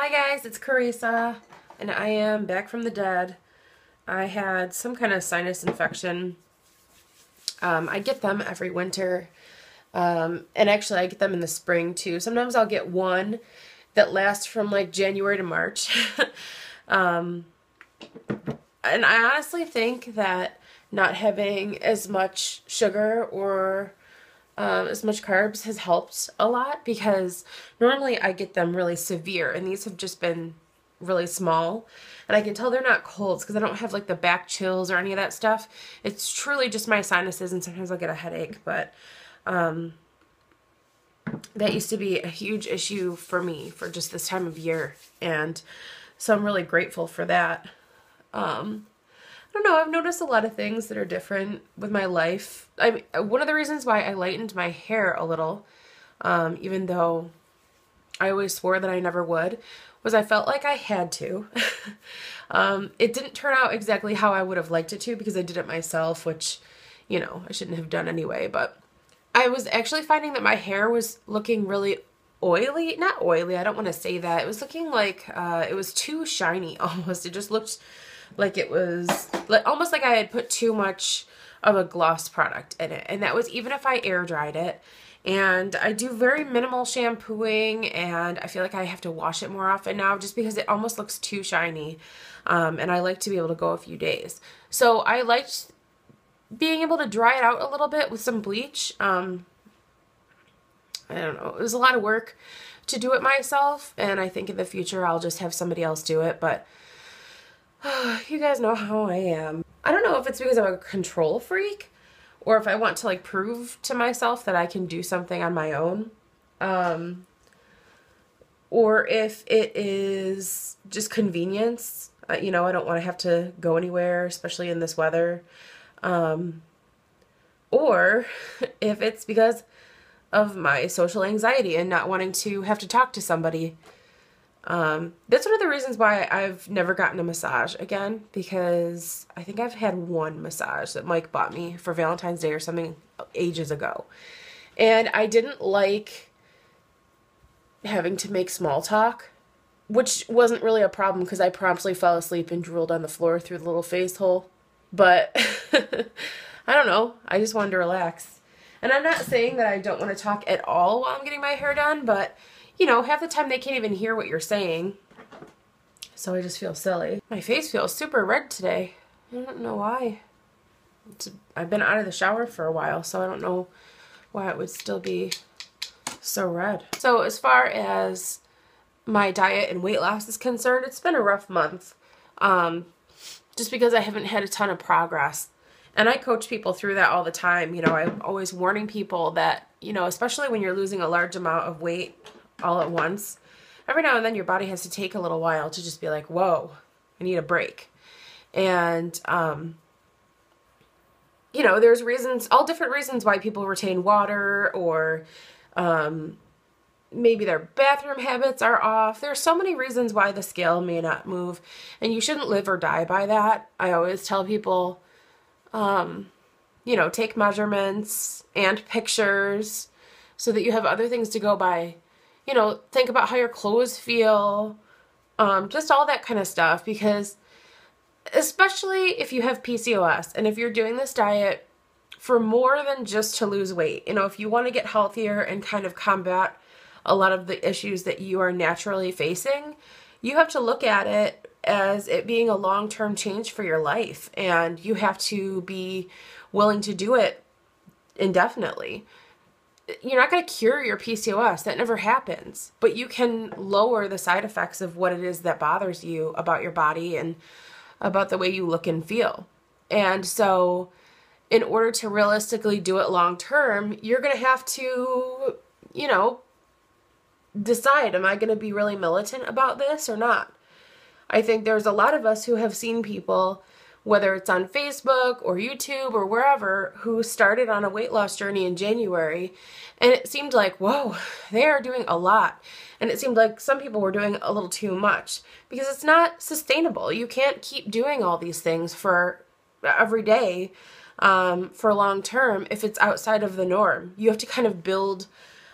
Hi guys, it's Carisa, and I am back from the dead. I had some kind of sinus infection. I get them every winter, and actually I get them in the spring too. Sometimes I'll get one that lasts from like January to March. And I honestly think that not having as much sugar or as much carbs has helped a lot, because normally I get them really severe and these have just been really small, and I can tell they're not colds because I don't have like the back chills or any of that stuff. It's truly just my sinuses, and sometimes I'll get a headache, but that used to be a huge issue for me for just this time of year, and so I'm really grateful for that. I don't know, I've noticed a lot of things that are different with my life. One of the reasons why I lightened my hair a little, even though I always swore that I never would, was I felt like I had to. It didn't turn out exactly how I would have liked it to, because I did it myself, which, you know, I shouldn't have done anyway, but I was actually finding that my hair was looking really oily. Not oily, I don't want to say that. It was looking like it was too shiny almost. It just looked like it was almost like I had put too much of a gloss product in it, and that was even if I air dried it. And I do very minimal shampooing, and I feel like I have to wash it more often now just because it almost looks too shiny, and I like to be able to go a few days. So I liked being able to dry it out a little bit with some bleach. I don't know, it was a lot of work to do it myself, and I think in the future I'll just have somebody else do it, but you guys know how I am. I don't know if it's because I'm a control freak or if I want to like prove to myself that I can do something on my own. Or if it is just convenience. You know, I don't want to have to go anywhere, especially in this weather. Or if it's because of my social anxiety and not wanting to have to talk to somebody. That's one of the reasons why I've never gotten a massage again, because I think I've had one massage that Mike bought me for Valentine's Day or something ages ago. And I didn't like having to make small talk, which wasn't really a problem because I promptly fell asleep and drooled on the floor through the little face hole. But I don't know, I just wanted to relax. And I'm not saying that I don't want to talk at all while I'm getting my hair done, but you know, half the time they can't even hear what you're saying. So I just feel silly. My face feels super red today. I don't know why. I've been out of the shower for a while, so I don't know why it would still be so red. So as far as my diet and weight loss is concerned, it's been a rough month. Just because I haven't had a ton of progress. And I coach people through that all the time. You know, I'm always warning people that, you know, especially when you're losing a large amount of weight all at once, every now and then your body has to take a little while to just be like, whoa, I need a break. And, you know, there's reasons, all different reasons why people retain water, or maybe their bathroom habits are off. There's so many reasons why the scale may not move, and you shouldn't live or die by that. I always tell people, you know, take measurements and pictures so that you have other things to go by. You know, think about how your clothes feel, just all that kind of stuff, because especially if you have PCOS and if you're doing this diet for more than just to lose weight, you know, if you want to get healthier and kind of combat a lot of the issues that you are naturally facing, you have to look at it as it being a long-term change for your life, and you have to be willing to do it indefinitely. You're not going to cure your PCOS. That never happens. But you can lower the side effects of what it is that bothers you about your body and about the way you look and feel. And so in order to realistically do it long term, you're going to have to, you know, decide, am I going to be really militant about this or not? I think there's a lot of us who have seen people, whether it's on Facebook or YouTube or wherever, who started on a weight loss journey in January, and it seemed like, whoa, they are doing a lot. And it seemed like some people were doing a little too much, because it's not sustainable. You can't keep doing all these things for every day for long term if it's outside of the norm. You have to kind of build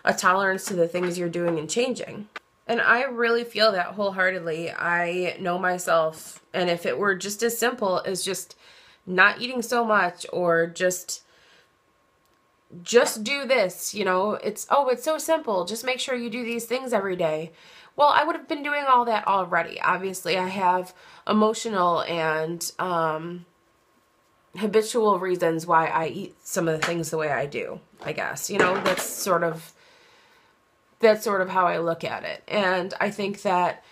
a tolerance to the things you're doing and changing. And I really feel that wholeheartedly. I know myself, and if it were just as simple as just not eating so much, or just do this, you know, it's so simple. Just make sure you do these things every day. Well, I would have been doing all that already. Obviously, I have emotional and habitual reasons why I eat some of the things the way I do, I guess. You know, that's sort of how I look at it. And I think that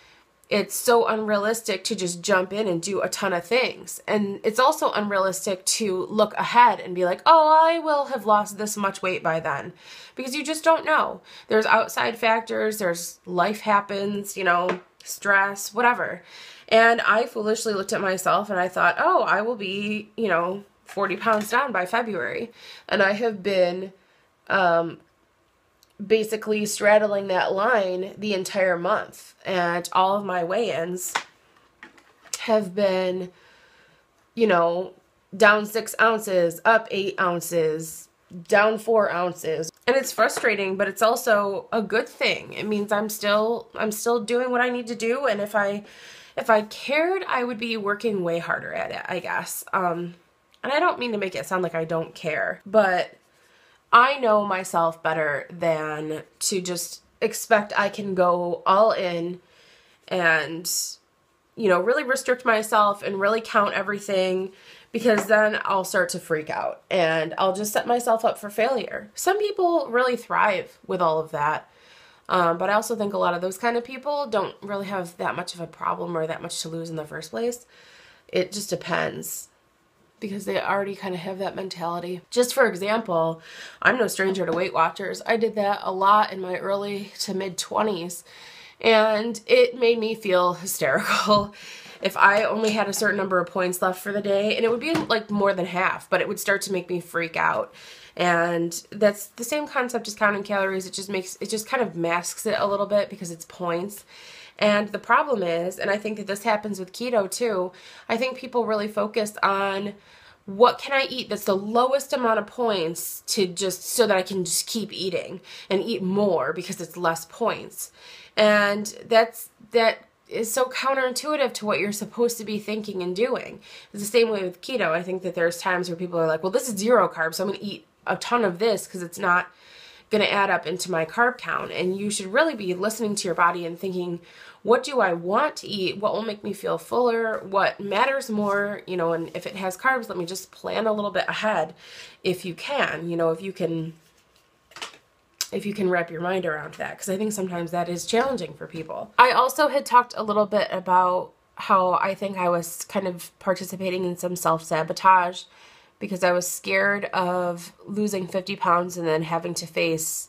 it's so unrealistic to just jump in and do a ton of things. And it's also unrealistic to look ahead and be like, oh, I will have lost this much weight by then. Because you just don't know. There's outside factors, there's life happens, you know, stress, whatever. And I foolishly looked at myself and I thought, oh, I will be, you know, 40 pounds down by February. And I have been basically straddling that line the entire month, and all of my weigh-ins have been, you know, down 6 ounces, up 8 ounces, down 4 ounces. And it's frustrating, but it's also a good thing. It means I'm still doing what I need to do, and if I cared, I would be working way harder at it, I guess. And I don't mean to make it sound like I don't care, but I know myself better than to just expect I can go all in and, you know, really restrict myself and really count everything, because then I'll start to freak out and I'll just set myself up for failure. Some people really thrive with all of that. But I also think a lot of those kind of people don't really have that much of a problem or that much to lose in the first place. It just depends, because they already kind of have that mentality. Just for example, I'm no stranger to Weight Watchers. I did that a lot in my early to mid 20s, and it made me feel hysterical if I only had a certain number of points left for the day, and it would be like more than half, but it would start to make me freak out. And that's the same concept as counting calories. It just kind of masks it a little bit because it's points. And the problem is, and I think that this happens with keto too, I think people really focus on what can I eat that's the lowest amount of points to just so that I can just keep eating and eat more because it's less points. And that is so counterintuitive to what you're supposed to be thinking and doing. It's the same way with keto. I think that there's times where people are like, well, this is 0 carbs, so I'm going to eat a ton of this because it's not going to add up into my carb count. And you should really be listening to your body and thinking, what do I want to eat? What will make me feel fuller? What matters more? You know, and if it has carbs, let me just plan a little bit ahead if you can, you know, if you can wrap your mind around that, because I think sometimes that is challenging for people. I also had talked a little bit about how I think I was kind of participating in some self-sabotage because I was scared of losing 50 pounds and then having to face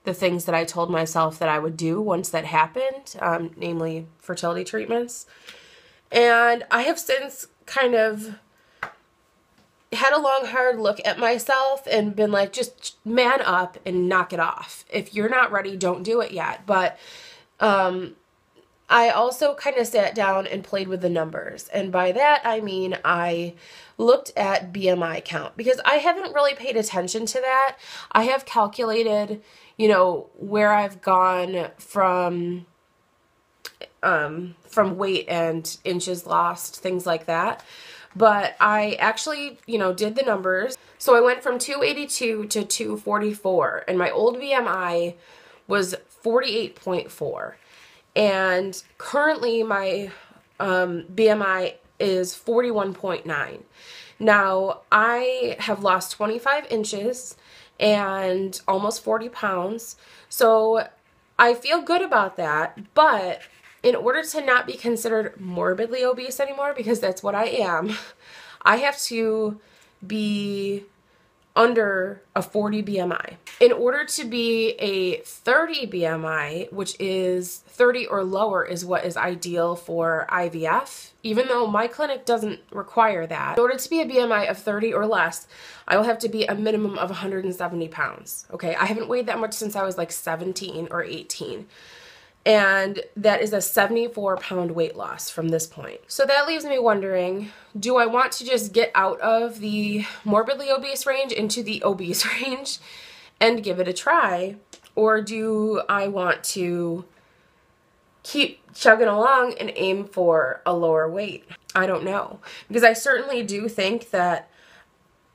the things that I told myself that I would do once that happened, namely fertility treatments. And I have since kind of had a long, hard look at myself and been like, just man up and knock it off. If you're not ready, don't do it yet. But I also kind of sat down and played with the numbers. And by that, I mean I looked at BMI count, because I haven't really paid attention to that. I have calculated, you know, where I've gone from weight and inches lost, things like that. But I actually, you know, did the numbers. So I went from 282 to 244, and my old BMI was 48.4. And currently my BMI is 41.9. Now, I have lost 25 inches and almost 40 pounds. So I feel good about that, but in order to not be considered morbidly obese anymore, because that's what I am, I have to be under a 40 BMI. In order to be a 30 BMI, which is 30 or lower is what is ideal for IVF, even though my clinic doesn't require that. In order to be a BMI of 30 or less, I will have to be a minimum of 170 pounds. Okay, I haven't weighed that much since I was like 17 or 18. And that is a 74-pound weight loss from this point. So that leaves me wondering, do I want to just get out of the morbidly obese range into the obese range and give it a try? Or do I want to keep chugging along and aim for a lower weight? I don't know. Because I certainly do think that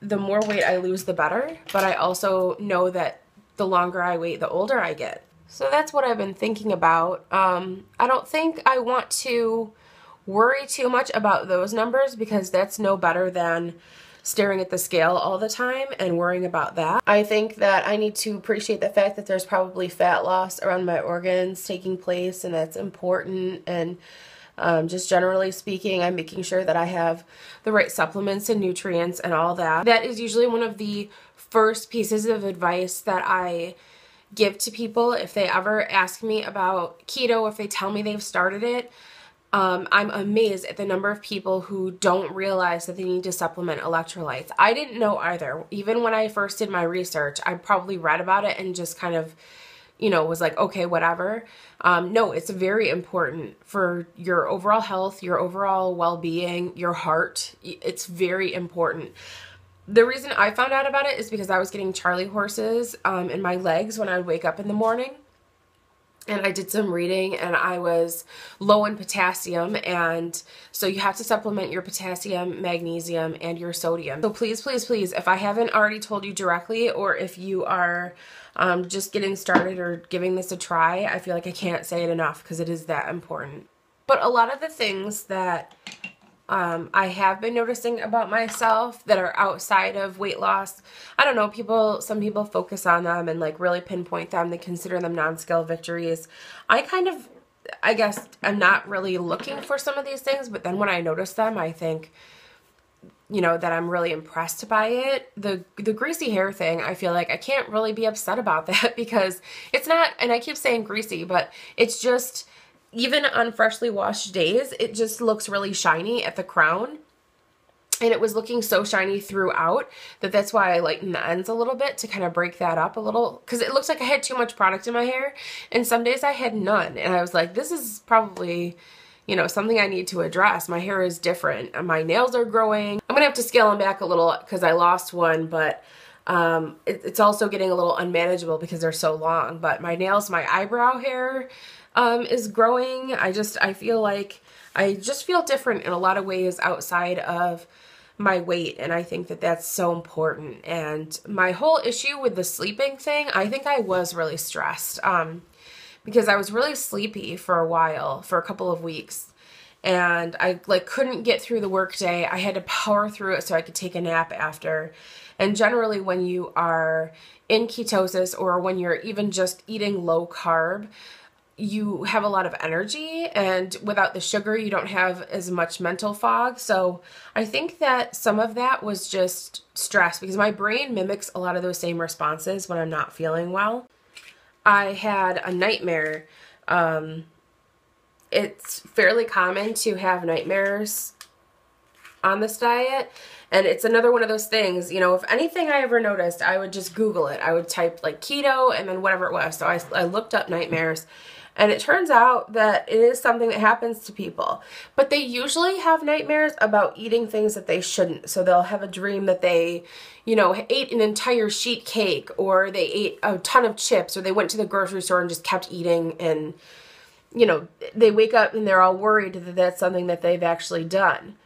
the more weight I lose, the better. But I also know that the longer I wait, the older I get. So that's what I've been thinking about. I don't think I want to worry too much about those numbers because that's no better than staring at the scale all the time and worrying about that. I think that I need to appreciate the fact that there's probably fat loss around my organs taking place, and that's important. And just generally speaking, I'm making sure that I have the right supplements and nutrients and all that. That is usually one of the first pieces of advice that I give to people if they ever ask me about keto, if they tell me they've started it. I'm amazed at the number of people who don't realize that they need to supplement electrolytes. I didn't know either. Even when I first did my research, I probably read about it and just kind of, you know, was like, okay, whatever. No, it's very important for your overall health, your overall well-being, your heart. It's very important. The reason I found out about it is because I was getting Charlie horses in my legs when I would wake up in the morning. And I did some reading and I was low in potassium, and so you have to supplement your potassium, magnesium, and your sodium. So please, please, please, if I haven't already told you directly, or if you are just getting started or giving this a try, I feel like I can't say it enough because it is that important. But a lot of the things that I have been noticing about myself that are outside of weight loss, I don't know, some people focus on them and like really pinpoint them. They consider them non-scale victories. I guess I'm not really looking for some of these things, but then when I notice them, I think, you know, that I'm really impressed by it. The greasy hair thing, I feel like I can't really be upset about that because it's not, and I keep saying greasy, but it's just, even on freshly washed days, it just looks really shiny at the crown. And it was looking so shiny throughout that's why I lightened the ends a little bit to kind of break that up a little. Because it looks like I had too much product in my hair. And some days I had none. And I was like, this is probably, you know, something I need to address. My hair is different. And my nails are growing. I'm going to have to scale them back a little because I lost one. But it's also getting a little unmanageable because they're so long. But my nails, my eyebrow hair is growing. I feel like I just feel different in a lot of ways outside of my weight, and I think that that's so important. And my whole issue with the sleeping thing, I think I was really stressed because I was really sleepy for a while, for a couple of weeks, and I like couldn't get through the workday. I had to power through it so I could take a nap after. And generally when you are in ketosis or when you're even just eating low carb, you have a lot of energy, and without the sugar, you don't have as much mental fog. So I think that some of that was just stress because my brain mimics a lot of those same responses when I'm not feeling well. I had a nightmare. It's fairly common to have nightmares on this diet. And it's another one of those things, you know, if anything I ever noticed, I would just Google it. I would type like keto and then whatever it was. So I looked up nightmares. And it turns out that it is something that happens to people. But they usually have nightmares about eating things that they shouldn't. So they'll have a dream that they, you know, ate an entire sheet cake, or they ate a ton of chips, or they went to the grocery store and just kept eating. And, you know, they wake up and they're all worried that that's something that they've actually done.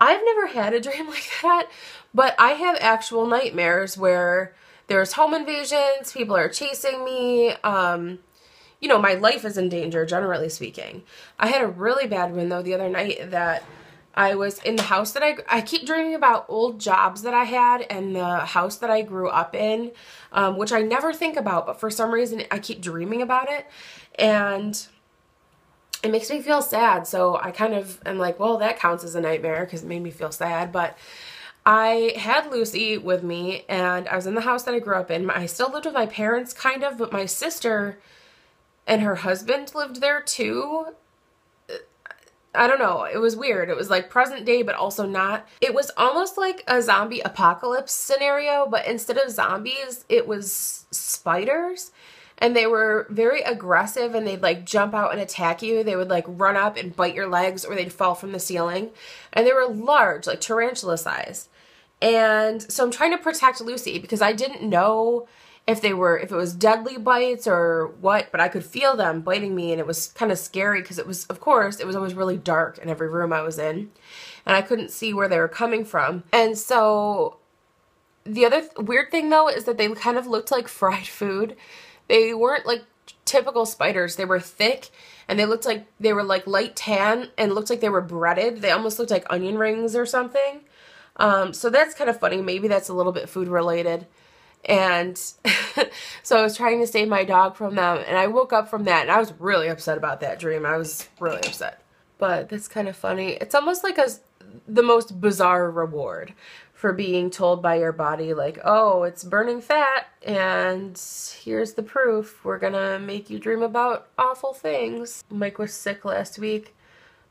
I've never had a dream like that, but I have actual nightmares where there's home invasions, people are chasing me, you know, my life is in danger, generally speaking. I had a really bad one, though, the other night that I was in the house that I keep dreaming about old jobs that I had and the house that I grew up in, which I never think about, but for some reason I keep dreaming about it, and it makes me feel sad. So I kind of am like, well, that counts as a nightmare because it made me feel sad. But I had Lucy with me, and I was in the house that I grew up in. I still lived with my parents, kind of, but my sister and her husband lived there too. I don't know. It was weird. It was like present day, but also not. It was almost like a zombie apocalypse scenario, but instead of zombies, it was spiders. And they were very aggressive, and they'd like jump out and attack you. They would like run up and bite your legs, or they'd fall from the ceiling. And they were large, like tarantula sized. And so I'm trying to protect Lucy because I didn't know if it was deadly bites or what, but I could feel them biting me, and it was kind of scary because it was always really dark in every room I was in, and I couldn't see where they were coming from. And so the other weird thing though is that they kind of looked like fried food. They weren't like typical spiders. They were thick, and they looked like they were like light tan and looked like they were breaded. They almost looked like onion rings or something. So that's kind of funny. Maybe that's a little bit food related. And so I was trying to save my dog from them, and I woke up from that, and I was really upset about that dream. I was really upset. But that's kind of funny. It's almost like the most bizarre reward for being told by your body, like, oh, it's burning fat, and here's the proof. We're gonna make you dream about awful things. Mike was sick last week.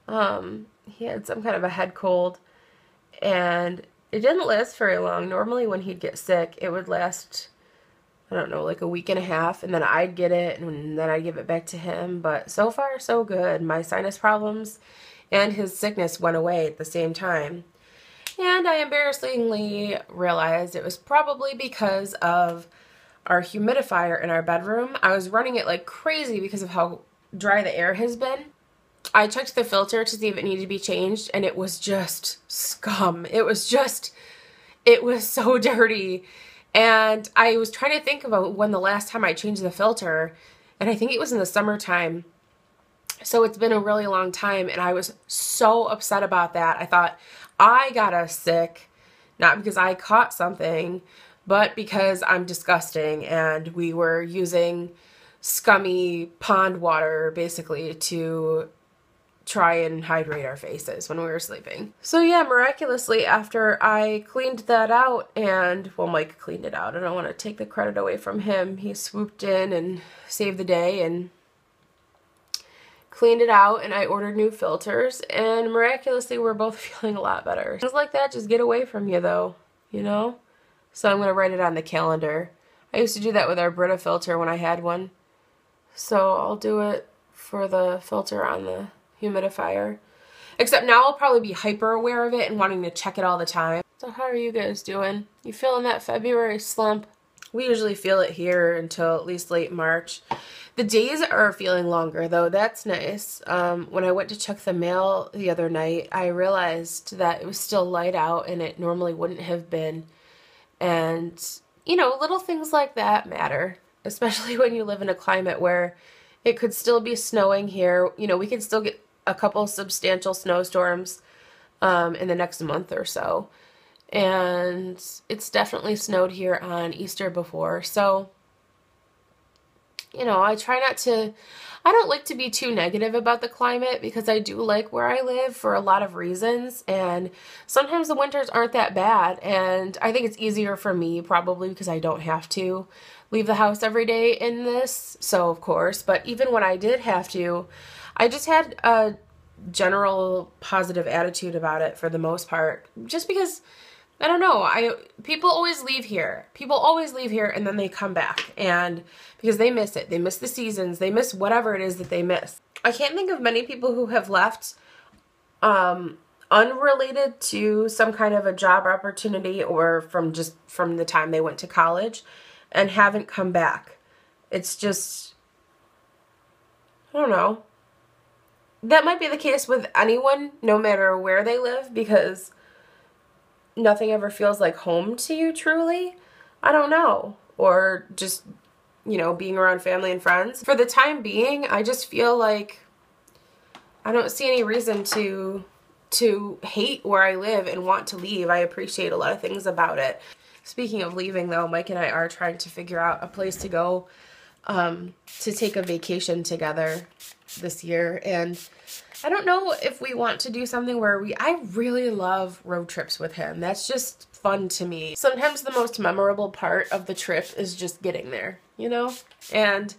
He had some kind of a head cold, and it didn't last very long. Normally when he'd get sick, it would last, I don't know, like a week and a half, and then I'd get it, and then I'd give it back to him. But so far, so good. My sinus problems and his sickness went away at the same time. And I embarrassingly realized it was probably because of our humidifier in our bedroom. I was running it like crazy because of how dry the air has been. I checked the filter to see if it needed to be changed, and it was just scum. It was so dirty. And I was trying to think about when the last time I changed the filter, and I think it was in the summertime. So it's been a really long time, and I was so upset about that. I thought I got us sick, not because I caught something, but because I'm disgusting, and we were using scummy pond water basically to try and hydrate our faces when we were sleeping. So yeah, miraculously, after I cleaned that out, and well, Mike cleaned it out. I don't want to take the credit away from him. He swooped in and saved the day and cleaned it out, and I ordered new filters, and miraculously we're both feeling a lot better. Things like that just get away from you though, you know? So I'm going to write it on the calendar. I used to do that with our Brita filter when I had one. So I'll do it for the filter on the humidifier. Except now I'll probably be hyper aware of it and wanting to check it all the time. So how are you guys doing? You feeling that February slump? We usually feel it here until at least late March. The days are feeling longer though. That's nice. When I went to check the mail the other night, I realized that it was still light out, and it normally wouldn't have been. And, you know, little things like that matter, especially when you live in a climate where it could still be snowing here. You know, we could still get a couple substantial snowstorms in the next month or so. And it's definitely snowed here on Easter before. So, you know, I don't like to be too negative about the climate, because I do like where I live for a lot of reasons, and sometimes the winters aren't that bad, and I think it's easier for me probably because I don't have to leave the house every day in this, so of course, but even when I did have to, I just had a general positive attitude about it for the most part, just because, I don't know, people always leave here. People always leave here and then they come back, and because they miss it. They miss the seasons. They miss whatever it is that they miss. I can't think of many people who have left unrelated to some kind of a job opportunity or from the time they went to college and haven't come back. It's just, I don't know. That might be the case with anyone, no matter where they live, because nothing ever feels like home to you truly. I don't know. Or just, you know, being around family and friends. For the time being, I just feel like I don't see any reason to hate where I live and want to leave. I appreciate a lot of things about it. Speaking of leaving though, Mike and I are trying to figure out a place to go to take a vacation together this year, and I don't know if we want to do something where I really love road trips with him. That's just fun to me. Sometimes the most memorable part of the trip is just getting there, you know? And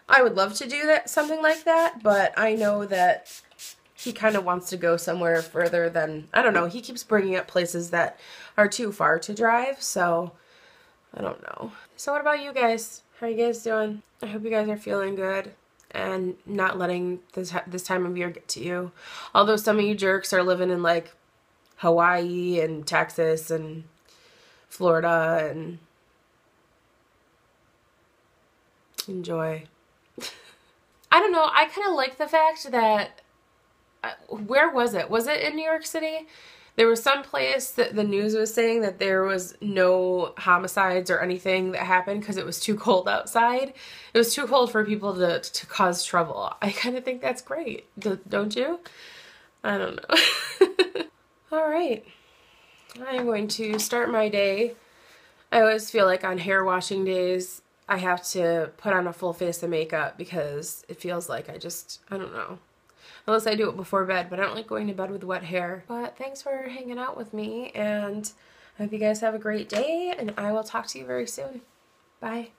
I would love to do something like that, but I know that he kind of wants to go somewhere further than, I don't know, he keeps bringing up places that are too far to drive, so I don't know. So what about you guys? How are you guys doing? I hope you guys are feeling good and not letting this time of year get to you. Although some of you jerks are living in like Hawaii and Texas and Florida and Enjoy. I don't know. I kind of like the fact that, where was it? Was it in New York City? There was some place that the news was saying that there was no homicides or anything that happened because it was too cold outside. It was too cold for people to cause trouble. I kind of think that's great. Don't you? I don't know. All right. I'm going to start my day. I always feel like on hair washing days, I have to put on a full face of makeup because it feels like I don't know. Unless I do it before bed, but I don't like going to bed with wet hair. But thanks for hanging out with me, and I hope you guys have a great day, and I will talk to you very soon. Bye.